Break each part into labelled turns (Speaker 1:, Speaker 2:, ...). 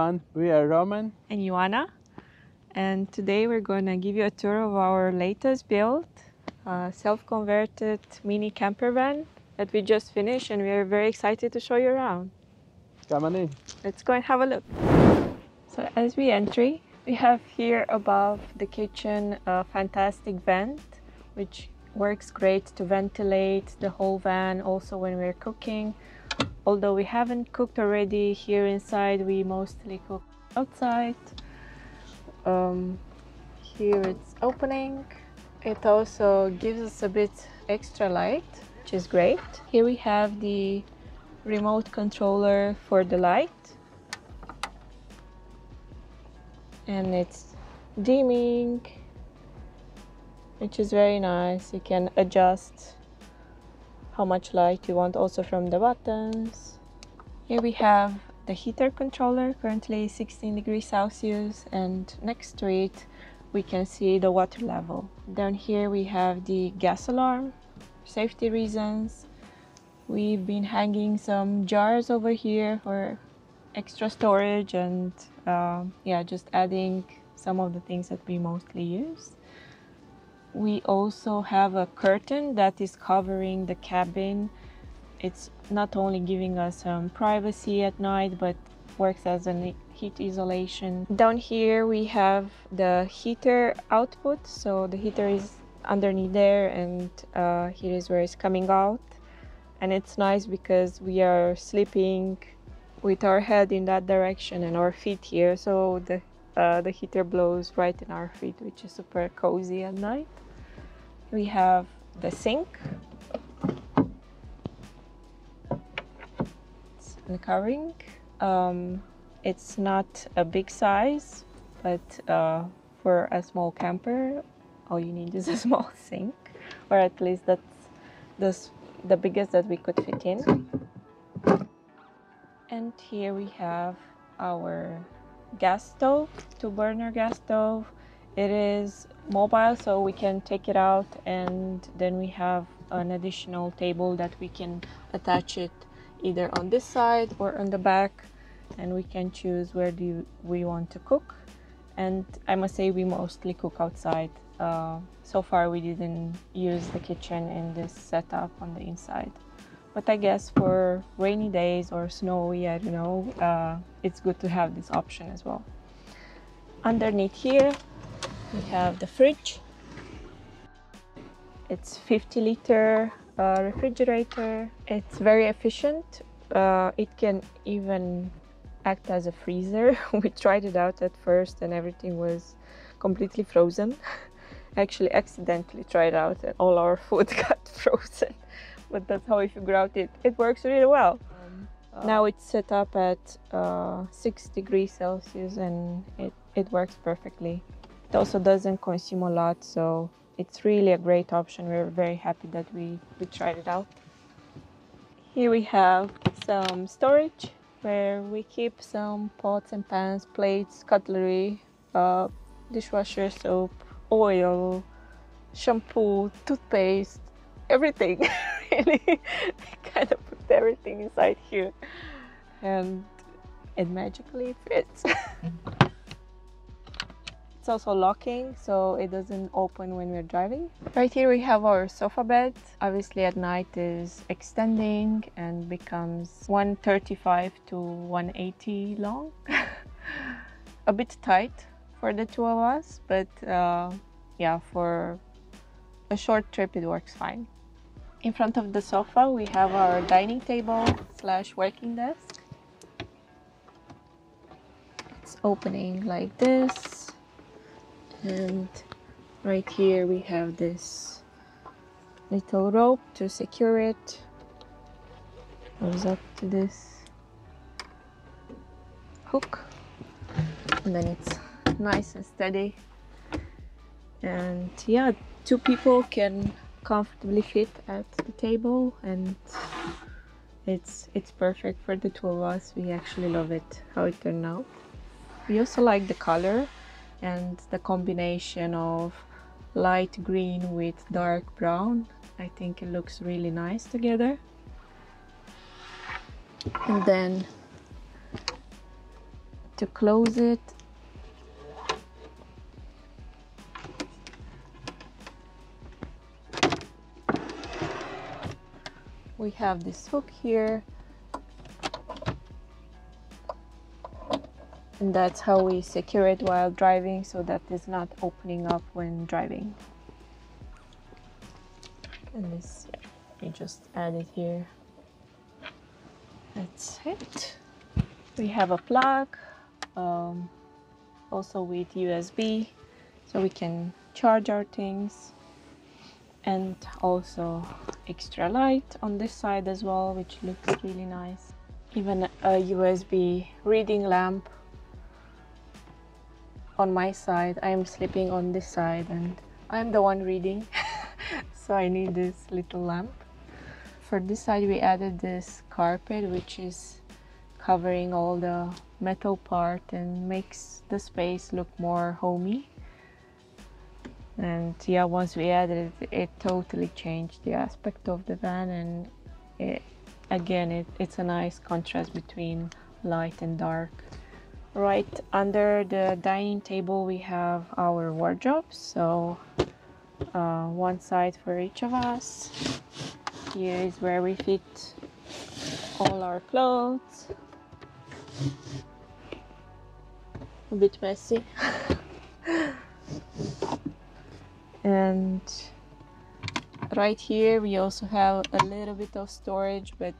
Speaker 1: everyone, we are Roman
Speaker 2: and Ioana, and today we're going to give you a tour of our latest build, self-converted mini camper van that we just finished, and we are very excited to show you around.
Speaker 1: Come on in.
Speaker 2: Let's go and have a look. So as we enter, we have here above the kitchen a fantastic vent which works great to ventilate the whole van also when we're cooking. Although we haven't cooked already here inside, we mostly cook outside. Here it's opening. It also gives us a bit extra light, which is great. Here we have the remote controller for the light, and it's dimming, which is very nice. You can adjust how much light you want also from the buttons. Here we have the heater controller, currently 16 degrees Celsius, and next to it we can see the water level. Down here we have the gas alarm, safety reasons. We've been hanging some jars over here for extra storage and yeah, just adding some of the things that we mostly use. We also have a curtain that is covering the cabin. It's not only giving us some privacy at night, but works as a heat isolation. Down here we have the heater output, so the heater is underneath there, and here is where it's coming out. And it's nice because we are sleeping with our head in that direction and our feet here, so the heater blows right in our feet, which is super cozy at night. We have the sink. It's uncovering. It's not a big size, but for a small camper, all you need is a small sink, or at least that's the biggest that we could fit in. And here we have our gas stove, 2-burner gas stove. It is mobile, so we can take it out, and then we have an additional table that we can attach it either on this side or on the back, and we can choose where we want to cook. And I must say we mostly cook outside. So far we didn't use the kitchen in this setup on the inside, but I guess for rainy days or snowy, I don't know, it's good to have this option as well. Underneath here we have the fridge. It's 50-liter refrigerator. It's very efficient. It can even act as a freezer. We tried it out at first and everything was completely frozen. I actually accidentally tried out and all our food got frozen, but that's how we figure out it works really well. Now it's set up at 6 degrees Celsius and it works perfectly. It also doesn't consume a lot, so it's really a great option. We're very happy that we tried it out. Here we have some storage where we keep some pots and pans, plates, cutlery, dishwasher soap, oil, shampoo, toothpaste, everything. Really, we kind of put everything inside here and it magically fits. It's also locking, so it doesn't open when we're driving. Right here we have our sofa bed. Obviously at night is extending and becomes 135 to 180 long. A bit tight for the two of us, but yeah, for a short trip it works fine. In front of the sofa we have our dining table / working desk. It's opening like this, and right here we have this little rope to secure it. Goes up to this hook, and then it's nice and steady. And yeah, 2 people can comfortably fit at the table, and it's perfect for the 2 of us. We actually love it, how it turned out. We also like the color and the combination of light green with dark brown. I think it looks really nice together. And then to close it. We have this hook here, and that's how we secure it while driving, so that it's not opening up when driving. And this, yeah, we just add it here. That's it. We have a plug, also with USB, so we can charge our things, and also extra light on this side as well, which looks really nice. Even a USB reading lamp. On my side, I am sleeping on this side and I'm the one reading, so I need this little lamp. For this side, we added this carpet, which is covering all the metal part and makes the space look more homey. And yeah, once we added it, it totally changed the aspect of the van, and it's a nice contrast between light and dark. Right under the dining table we have our wardrobes, so one side for each of us. Here is where we fit all our clothes. A bit messy. And right here we also have a little bit of storage, but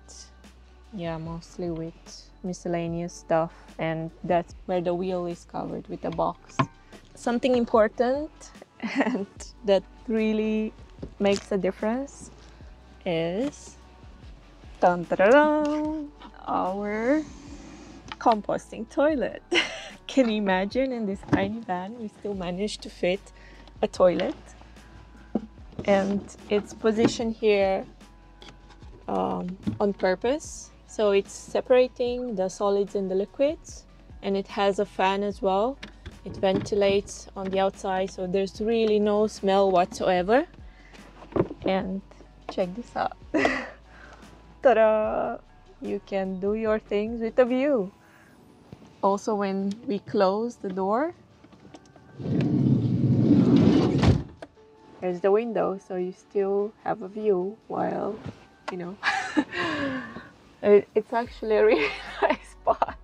Speaker 2: yeah, mostly with miscellaneous stuff, and that's where the wheel is covered with a box. Something important and that really makes a difference is dun, dun, dun, dun, our composting toilet. Can you imagine, in this tiny van we still managed to fit a toilet, and it's positioned here on purpose, so it's separating the solids and the liquids, and it has a fan as well. It ventilates on the outside, so there's really no smell whatsoever. And check this out. Ta-da! You can do your things with a view. Also, when we close the door, there's the window, so you still have a view while, you know. It's actually a really nice spot.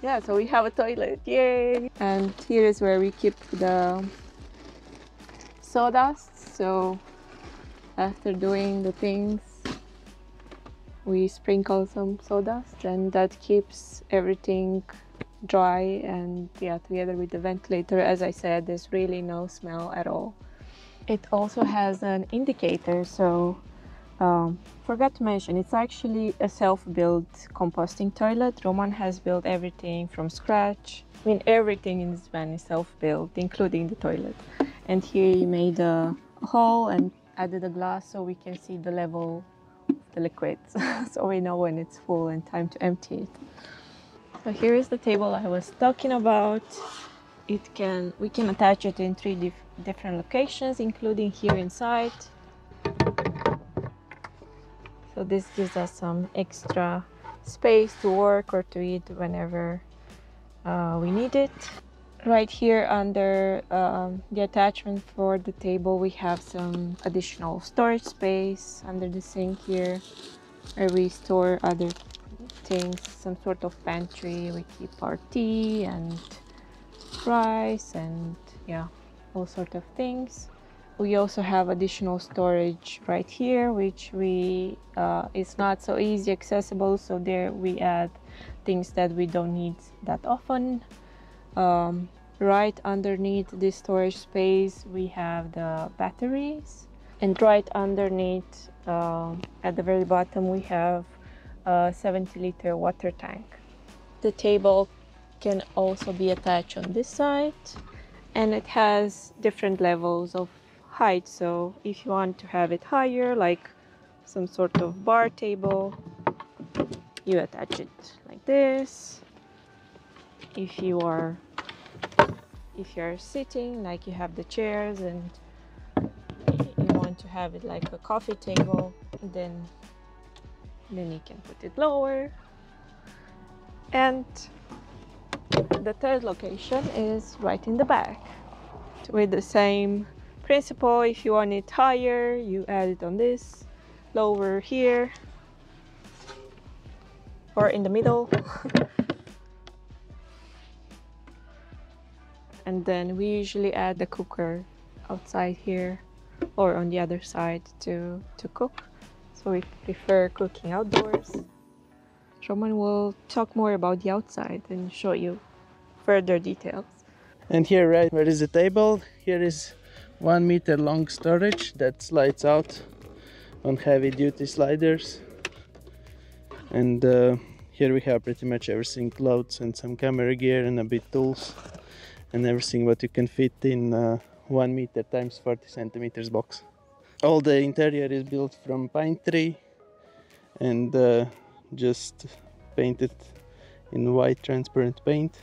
Speaker 2: Yeah, so we have a toilet, yay! And here is where we keep the sawdust. So after doing the things, we sprinkle some sawdust, and that keeps everything dry. And yeah, together with the ventilator, as I said, there's really no smell at all. It also has an indicator, so forgot to mention, it's actually a self-built composting toilet. Roman has built everything from scratch. I mean, everything in this van is self-built, including the toilet. And here he made a hole and added a glass so we can see the level of the liquids, so we know when it's full and time to empty it. So here is the table I was talking about. We can attach it in three different locations, including here inside. So this gives us some extra space to work or to eat whenever we need it. Right here under the attachment for the table, we have some additional storage space under the sink here, where we store other things, some sort of pantry. We keep our tea and rice and yeah, all sort of things. We also have additional storage right here, which is not so easy accessible, so there we add things that we don't need that often. Right underneath this storage space we have the batteries, and right underneath at the very bottom we have a 70-liter water tank. The table can also be attached on this side, and it has different levels of height, so if you want to have it higher, like some sort of bar table, you attach it like this. If you're sitting, like you have the chairs, and you want to have it like a coffee table, then you can put it lower. And the third location is right in the back with the same principle. If you want it higher, you add it on this, lower here or in the middle. And then we usually add the cooker outside here or on the other side to cook. So we prefer cooking outdoors. Roman will talk more about the outside and show you further details.
Speaker 1: And here, right where is the table, here is 1 meter long storage that slides out on heavy duty sliders. And here we have pretty much everything, clothes and some camera gear and a bit tools and everything what you can fit in 1 meter times 40 centimeters box. All the interior is built from pine tree and just painted in white transparent paint.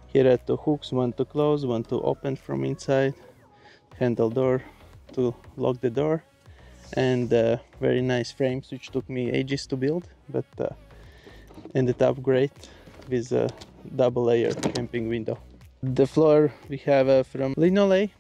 Speaker 1: Here are 2 hooks, one to close, one to open from inside, handle door to lock the door, and very nice frames which took me ages to build, but ended up great with a double layer camping window. The floor we have from Renault,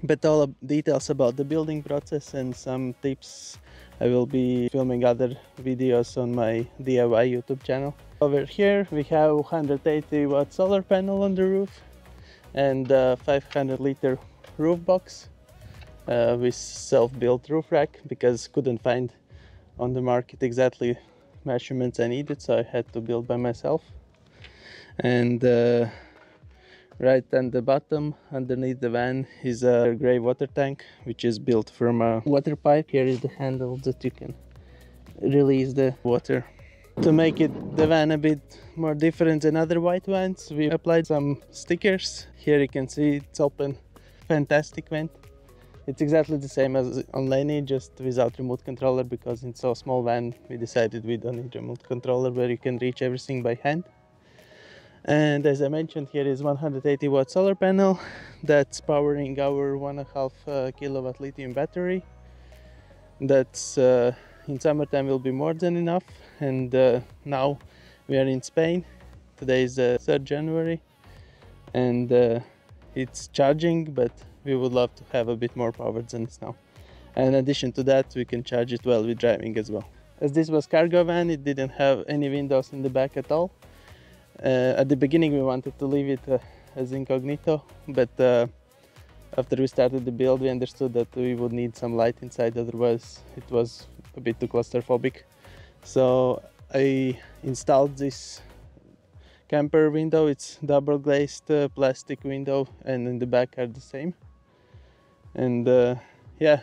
Speaker 1: but all details about the building process and some tips I will be filming other videos on my DIY YouTube channel. Over here we have 180 watt solar panel on the roof and 500 liter roof box with self-built roof rack because couldn't find on the market exactly measurements I needed, so I had to build by myself. And right on the bottom underneath the van is a gray water tank which is built from a water pipe. Here is the handle that you can release the water. To make the van a bit more different than other white vans, we applied some stickers. Here you can see it's open, fantastic vent. It's exactly the same as on Lenny, just without remote controller, because in so small van we decided we don't need remote controller where you can reach everything by hand. And as I mentioned, here is 180 watt solar panel that's powering our 1.5 kilowatt lithium battery. That's in summertime will be more than enough. And now we are in Spain. Today is 3rd January and it's charging, but we would love to have a bit more power than it's now. And in addition to that, we can charge it while we're driving as well. As this was cargo van, it didn't have any windows in the back at all. At the beginning we wanted to leave it as incognito, but after we started the build we understood that we would need some light inside, otherwise it was a bit too claustrophobic. So I installed this camper window. It's double glazed plastic window and in the back are the same. And yeah,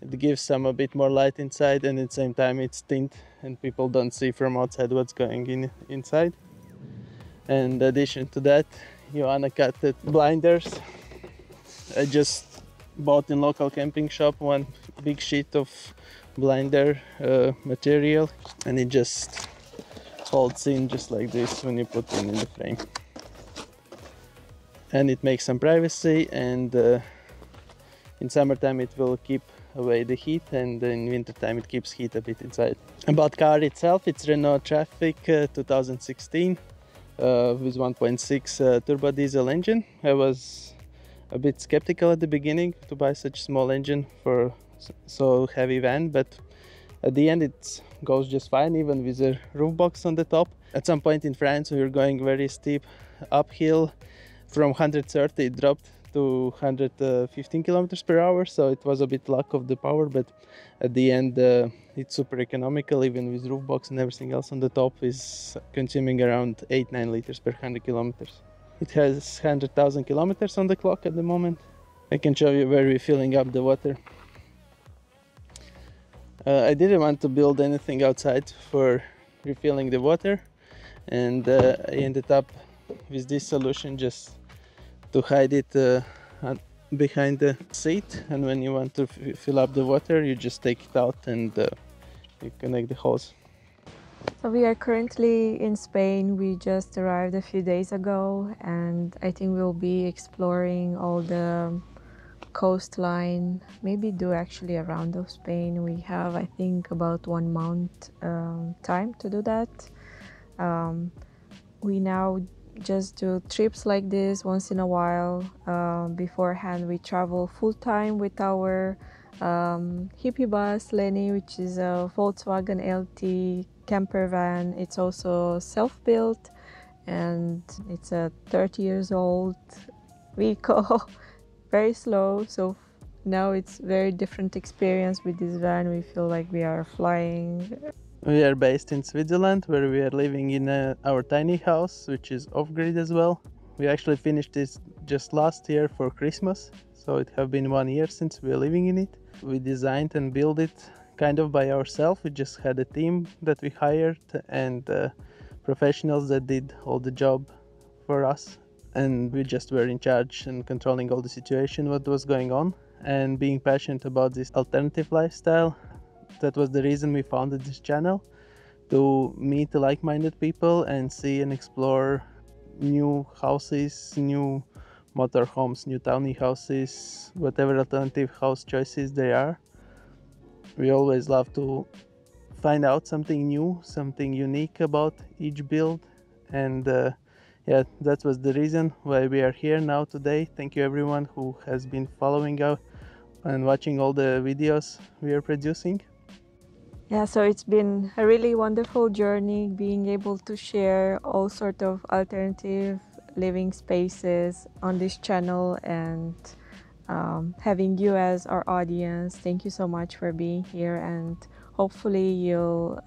Speaker 1: it gives some a bit more light inside, and at the same time it's tint and people don't see from outside what's going inside. And in addition to that, you wanna cut the blinders. I just bought in local camping shop one big sheet of blinder material, and it just holds in just like this when you put it in the frame. And it makes some privacy, and in summertime it will keep away the heat, and in wintertime it keeps heat a bit inside. About car itself, it's Renault Trafic 2016 with 1.6 turbo diesel engine. I was a bit skeptical at the beginning to buy such a small engine for so heavy van, but at the end it goes just fine, even with a roof box on the top. At some point in France we were going very steep uphill. From 130 it dropped to 115 kilometers per hour, so it was a bit lack of the power, but at the end it's super economical, even with roof box and everything else on the top is consuming around 8-9 liters per 100 kilometers. It has 100,000 kilometers on the clock at the moment. I can show you where we're filling up the water. I didn't want to build anything outside for refilling the water, and I ended up with this solution just to hide it behind the seat, and when you want to fill up the water you just take it out and you connect the hose.
Speaker 2: So we are currently in Spain. We just arrived a few days ago, and I think we'll be exploring all the coastline, maybe do actually a round of Spain. We have, I think, about 1 month time to do that. We now just do trips like this once in a while. Beforehand, we travel full time with our hippie bus, Lenny, which is a Volkswagen LT camper van. It's also self-built, and it's a 30 years old vehicle. Very slow. So now it's very different experience with this van. We feel like we are flying.
Speaker 1: We are based in Switzerland, where we are living in our tiny house, which is off-grid as well. We actually finished this just last year for Christmas, so it have been 1 year since we are living in it. We designed and built it kind of by ourselves. We just had a team that we hired and professionals that did all the job for us, and we just were in charge and controlling all the situation, what was going on, and being passionate about this alternative lifestyle. That was the reason we founded this channel, to meet like-minded people and see and explore new houses, new motorhomes, new tiny houses, whatever alternative house choices they are. We always love to find out something new, something unique about each build, and yeah, that was the reason why we are here now today. Thank you everyone who has been following us and watching all the videos we are producing.
Speaker 2: Yeah, so it's been a really wonderful journey being able to share all sort of alternative living spaces on this channel, and having you as our audience. Thank you so much for being here, and hopefully you'll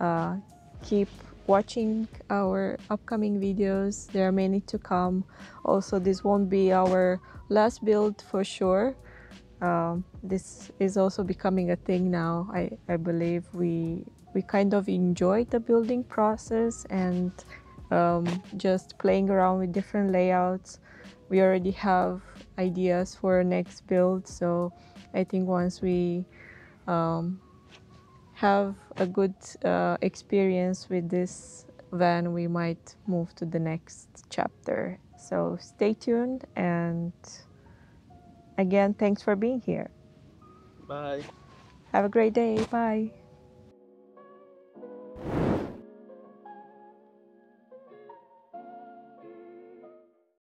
Speaker 2: keep watching our upcoming videos. There are many to come. Also, this won't be our last build for sure. This is also becoming a thing now. I believe we kind of enjoy the building process and just playing around with different layouts. We already have ideas for our next build, so I think once we have a good experience with this van, we might move to the next chapter. So stay tuned, and again, thanks for being here.
Speaker 1: Bye.
Speaker 2: Have a great day. Bye.